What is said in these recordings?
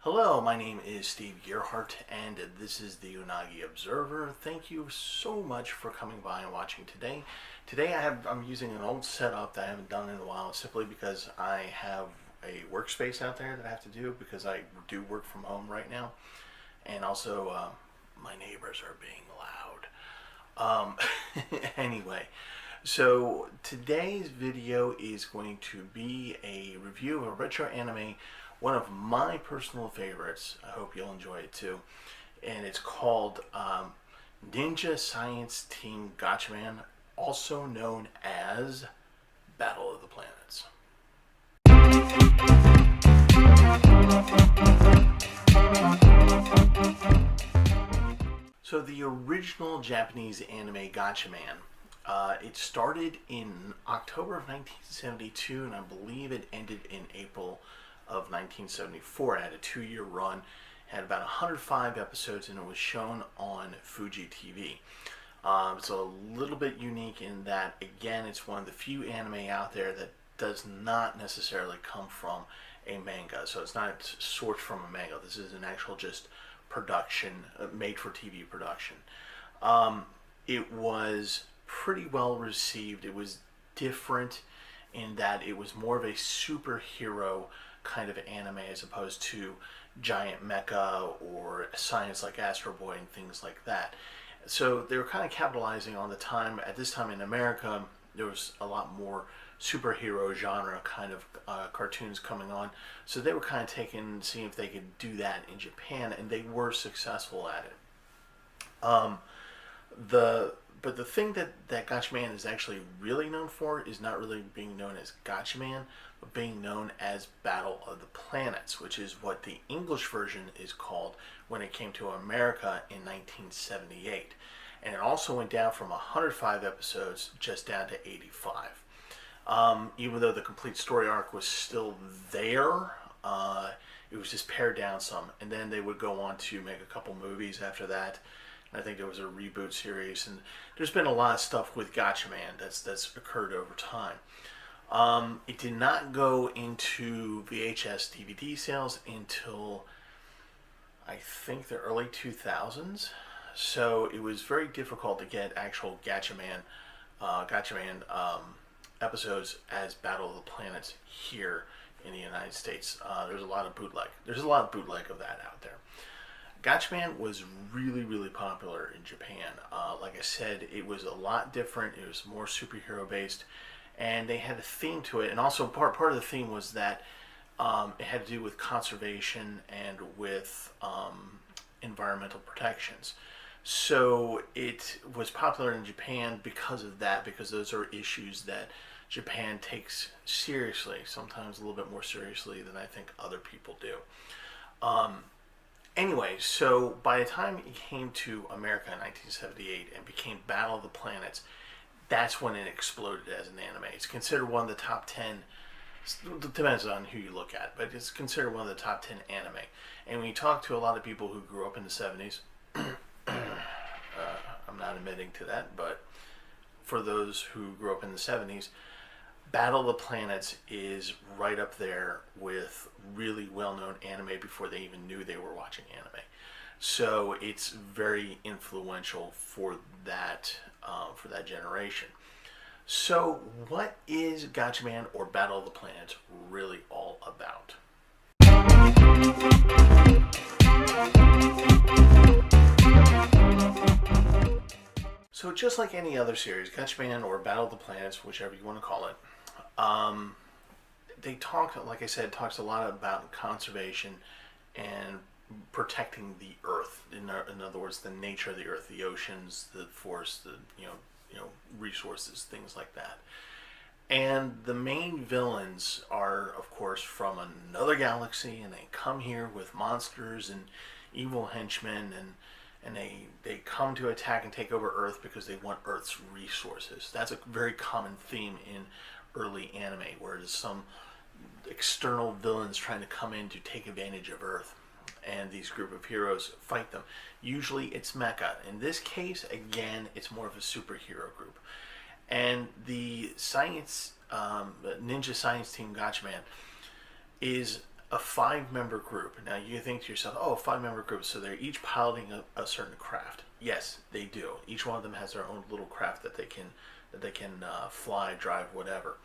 Hello, my name is Steve Gearhart, and this is the Unagi Observer. Thank you so much for coming by and watching today. Today I'm using an old setup that I haven't done in a while, simply because I have a workspace out there that I have to do because I do work from home right now, and also my neighbors are being loud. Anyway, so today's video is going to be a review of a retro anime, one of my personal favorites. I hope you'll enjoy it too. And it's called Ninja Science Team Gatchaman, also known as Battle of the Planets. So the original Japanese anime Gatchaman, it started in October of 1972, and I believe it ended in April of 1974. It had a 2-year run, had about 105 episodes, and it was shown on Fuji TV. It's a little bit unique in that, again, it's one of the few anime out there that does not necessarily come from a manga. So it's not sourced from a manga. This is an actual just production, made for TV production. It was pretty well received. It was different in that it was more of a superhero kind of anime as opposed to giant mecha or science like Astro Boy and things like that. So they were kind of capitalizing on the time. At this time in America, there was a lot more superhero genre kind of cartoons coming on. So they were kind of seeing if they could do that in Japan, and they were successful at it. But the thing that Gatchaman is actually really known for is not really being known as Gatchaman, but being known as Battle of the Planets, which is what the English version is called when it came to America in 1978. And it also went down from 105 episodes just down to 85. Even though the complete story arc was still there, it was just pared down some. And then they would go on to make a couple movies after that. I think there was a reboot series, and there's been a lot of stuff with Gatchaman that's occurred over time. It did not go into VHS DVD sales until I think the early 2000s, so it was very difficult to get actual Gatchaman episodes as Battle of the Planets here in the United States. There's a lot of bootleg. There's a lot of bootleg of that out there. Gatchaman was really, really popular in Japan. Like I said, it was a lot different. It was more superhero based, and they had a theme to it. And also part of the theme was that it had to do with conservation and with environmental protections. So it was popular in Japan because of that, because those are issues that Japan takes seriously, sometimes a little bit more seriously than I think other people do. Anyway, so by the time it came to America in 1978 and became Battle of the Planets, that's when it exploded as an anime. It's considered one of the top 10, depends on who you look at, but it's considered one of the top 10 anime. And when you talk to a lot of people who grew up in the 70s, I'm not admitting to that, but for those who grew up in the 70s, Battle of the Planets is right up there with really well-known anime before they even knew they were watching anime. So it's very influential for that generation. So what is Gatchaman or Battle of the Planets really all about? So just like any other series, Gatchaman or Battle of the Planets, whichever you want to call it, they talk, like I said, talks a lot about conservation and protecting the earth. In other words, the nature of the earth, the oceans, the forests, the resources, things like that. And the main villains are, of course, from another galaxy, and they come here with monsters and evil henchmen, and they come to attack and take over Earth because they want Earth's resources. That's a very common theme in early anime, where there's some external villains trying to come in to take advantage of Earth, and these group of heroes fight them. Usually it's mecha. In this case, again, it's more of a superhero group. And the ninja science team Gatchaman is a 5-member group. Now you think to yourself, oh, a 5-member group, so they're each piloting a certain craft. Yes, they do. Each one of them has their own little craft that they can fly, drive, whatever.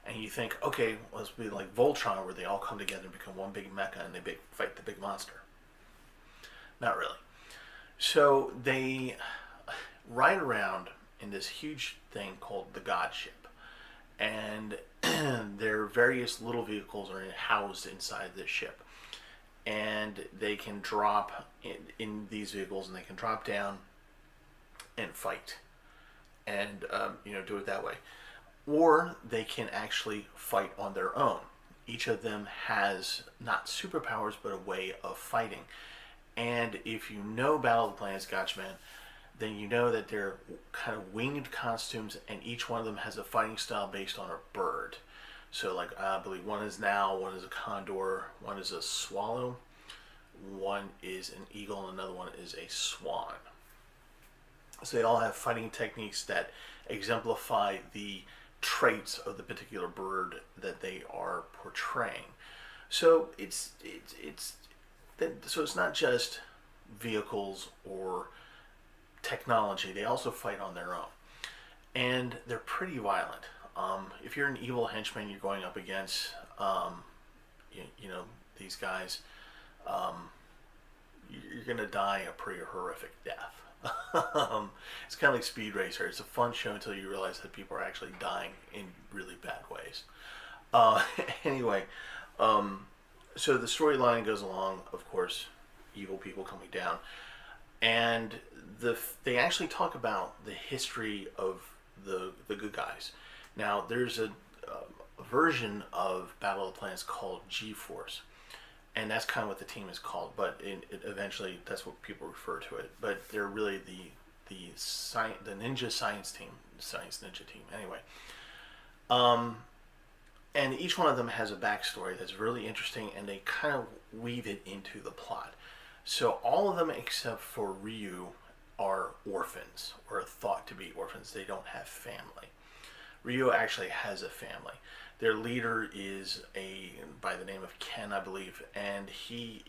And you think, okay, well, let's be like Voltron, where they all come together and become one big mecha, and they fight the big monster. Not really. So they ride around in this huge thing called the God Ship, and their various little vehicles are housed inside this ship, and they can drop in these vehicles, and they can drop down and fight, and do it that way, or they can actually fight on their own. Each of them has not superpowers, but a way of fighting. And if you know Battle of the Planets Gatchaman, then you know that they're kind of winged costumes, and each one of them has a fighting style based on a bird. So, like, I believe one is an owl, one is a condor, one is a swallow, one is an eagle, and another one is a swan. So they all have fighting techniques that exemplify the traits of the particular bird that they are portraying. So it's not just vehicles or technology. They also fight on their own, and they're pretty violent. If you're an evil henchman, you're going up against these guys. You're gonna die a pretty horrific death. It's kind of like Speed Racer. It's a fun show until you realize that people are actually dying in really bad ways. Anyway, so the storyline goes along, of course, evil people coming down, and they actually talk about the history of the good guys. Now, there's a version of Battle of the Planets called G-Force, and that's kind of what the team is called. But eventually, that's what people refer to it. But they're really the ninja science team, science ninja team. Anyway, and each one of them has a backstory that's really interesting, and they kind of weave it into the plot. So all of them except for Ryu are orphans, or thought to be orphans. They don't have family. Ryu actually has a family. Their leader is by the name of Ken, I believe, and he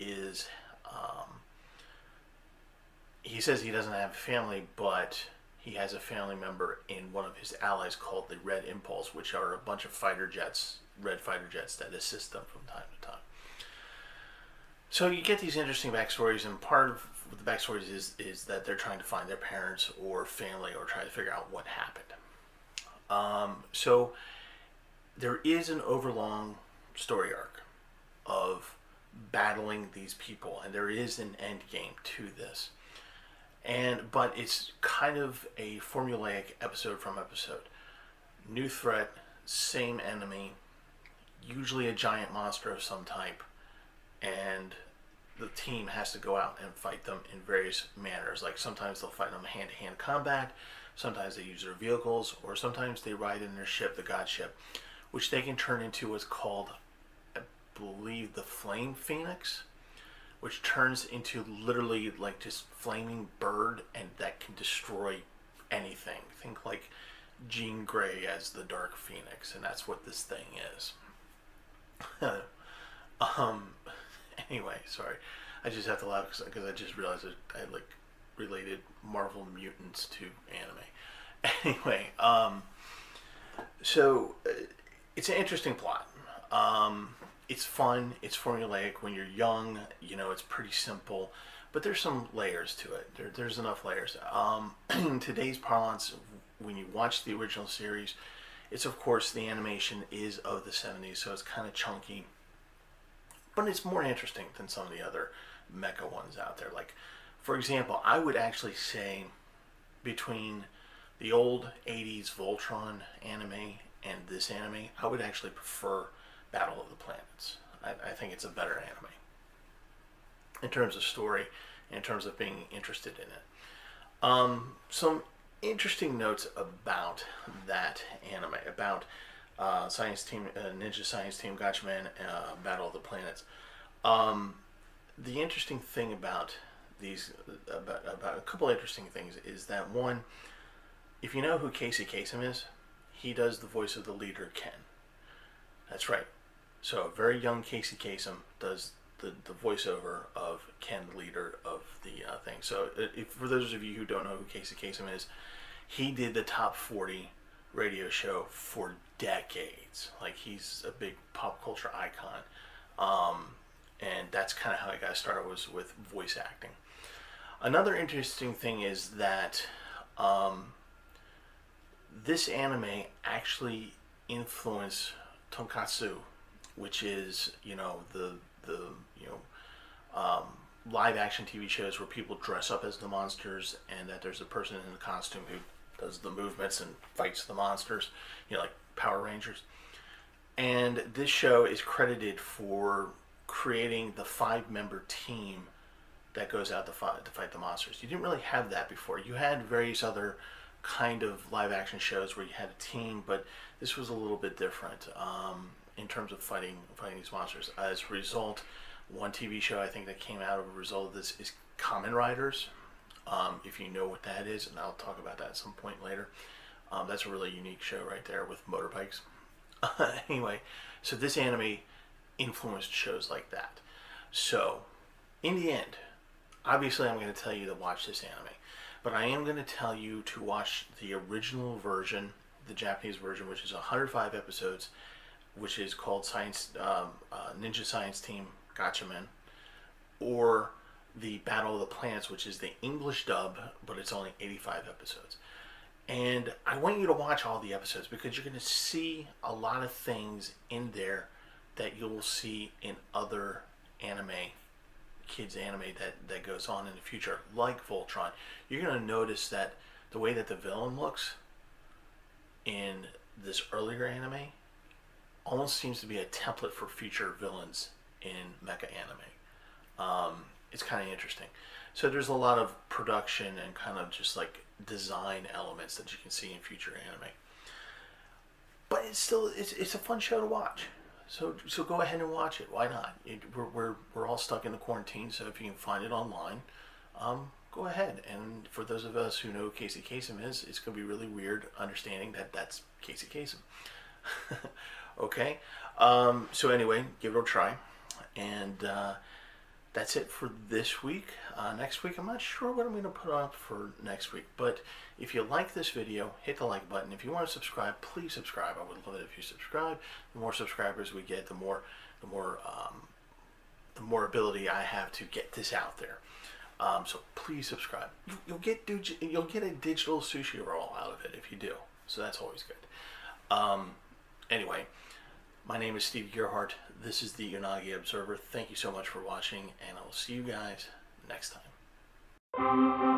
says he doesn't have a family, but he has a family member in one of his allies called the Red Impulse, which are a bunch of red fighter jets that assist them from time to time. So you get these interesting backstories, and part of the backstories is that they're trying to find their parents or family, or try to figure out what happened. So there is an overlong story arc of battling these people, and there is an end game to this. But it's kind of a formulaic episode from episode. New threat, same enemy, usually a giant monster of some type, and the team has to go out and fight them in various manners. Like, sometimes they'll fight them hand-to-hand combat, sometimes they use their vehicles, or sometimes they ride in their ship, the God Ship, which they can turn into what's called, I believe, the Flame Phoenix, which turns into literally like this flaming bird, and that can destroy anything. Think like Jean Grey as the Dark Phoenix, and that's what this thing is. Anyway, sorry. I just have to laugh because I just realized that I related Marvel mutants to anime. Anyway, so it's an interesting plot. It's fun. It's formulaic. When you're young, it's pretty simple, but there's some layers to it. There's enough layers. In today's parlance, when you watch the original series, it's, of course, the animation is of the 70s, so it's kind of chunky, but it's more interesting than some of the other mecha ones out there. Like, for example, I would actually say between the old 80s Voltron anime and this anime, I would actually prefer Battle of the Planets. I think it's a better anime in terms of story, in terms of being interested in it. Some interesting notes about that anime, about Ninja Science Team Gatchaman, Battle of the Planets. The interesting thing about these, about a couple interesting things, is that one, if you know who Casey Kasem is, he does the voice of the leader, Ken. That's right. So a very young Casey Kasem does the voiceover of Ken, the leader of the thing. So if, for those of you who don't know who Casey Kasem is, he did the Top 40 radio show for decades. Like, he's a big pop culture icon. And that's kind of how I got started, was with voice acting. Another interesting thing is that this anime actually influenced tonkatsu, which is, you know, the live action TV shows where people dress up as the monsters, and that there's a person in the costume who does the movements and fights the monsters, you know, like Power Rangers. And this show is credited for creating the 5-member team that goes out to fight the monsters. You didn't really have that before. You had various other kind of live action shows where you had a team, but this was a little bit different in terms of fighting these monsters. As a result, one TV show I think that came out of a result of this is Kamen Riders. If you know what that is, and I'll talk about that at some point later. That's a really unique show right there with motorbikes. Anyway, so this anime influenced shows like that. So, in the end, obviously I'm going to tell you to watch this anime, but I am going to tell you to watch the original version, the Japanese version, which is 105 episodes, which is called Ninja Science Team Gatchaman, or the Battle of the Planets, which is the English dub, but it's only 85 episodes. And I want you to watch all the episodes, because you're going to see a lot of things in there that you'll see in other anime, kids anime that goes on in the future, like Voltron. You're going to notice that the way that the villain looks in this earlier anime almost seems to be a template for future villains in mecha anime. It's kind of interesting. So there's a lot of production and kind of just like design elements that you can see in future anime. But it's still it's a fun show to watch. So go ahead and watch it. Why not? We're all stuck in the quarantine, so if you can find it online, go ahead. And for those of us who know who Casey Kasem is, it's going to be really weird understanding that that's Casey Kasem. Okay? So anyway, give it a try. And that's it for this week. Next week, I'm not sure what I'm going to put up for next week. But if you like this video, hit the like button. If you want to subscribe, please subscribe. I would love it if you subscribe. The more subscribers we get, the more ability I have to get this out there. So please subscribe. You'll get a digital sushi roll out of it if you do. So that's always good. Anyway, my name is Steve Gerhardt. This is the Unagi Observer. Thank you so much for watching, and I will see you guys next time.